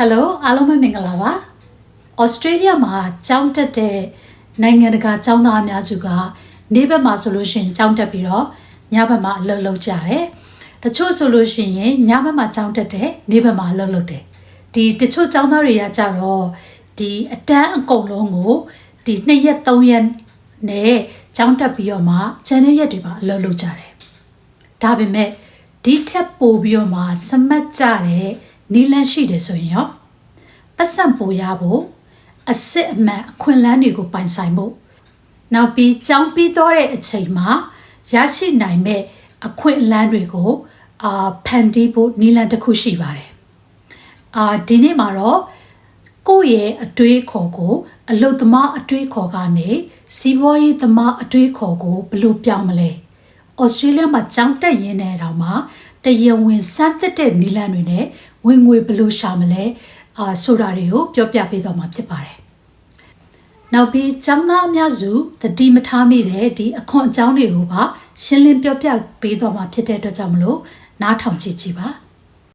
Hello အားလုံးပဲမင်္ဂလာပါ Australia မှာကျောင်းတက်တဲ့နိုင်ငံတကာကျောင်းသားအများစုကနေ့ဘက်မှာဆိုလို့ရှိရင်ကျောင်းတက်ပြီးတော့ညဘက်မှာအလုပ်လုပ်ကြတယ်တချို့ဆိုလို့ရှိရင်ညဘက်မှာကျောင်းတက်တယ်နေ့ဘက်မှာအလုပ်လုပ်တယ်ဒီတချို့ကျောင်းသားတွေကကြတော့ဒီအတန်းအကုန်လုံးကိုဒီ2ရက်3ရက်နဲ့ကျောင်းတက်ပြီးတော့မှကျန်တဲ့ရက်တွေမှာအလုပ်လုပ်ကြတယ်ဒါပေမဲ့ဒီထက်ပိုပြီးတော့မှစမတ်ကြတဲ့နီလန်းရှိတယ်ဆိုရင်ရောပတ်စံပိုရဖို့အစစ်အမှန်အခွင့်အလမ်းတွေကိုပိုင်ဆိုင်ဖို့နောက်ပြီးကျောင်းပြီးတော့တဲ့အချိန်မှာရရှိနိုင်မဲ့အခွင့်အလမ်းတွေကိုဖန်တီးဖို့နီလန်းတစ်ခုရှိပါတယ်ဒီနေ့မှာတော့ကိုယ့်ရဲ့အတွေးခေါ်ကိုအလုတ်သမားအတွေးခေါ်ကနေစီးပွားရေးသမားအတွေးခေါ်ကိုဘယ်လိုပြောင်းမလဲဩစတြေးလျမှာကျောင်းတက်ရင်းနဲ့တောင်မှတရဝင်စမ်းသစ်တဲ့နီလန်းတွေနဲ့ဝင်ငွေဘယ်လိုရှာမလဲဆိုတာတွေကိုပြောပြပေးတော့မှာဖြစ်ပါတယ်။နောက်ပြီးကျောင်းသားအများစုသတိမထားမိတဲ့ဒီအခွန်အကြောင်းတွေကိုပါရှင်းလင်းပြောပြပေးတော့မှာဖြစ်တဲ့အတွက်ကြောင့်မလို့နားထောင်ကြည့်ပါ။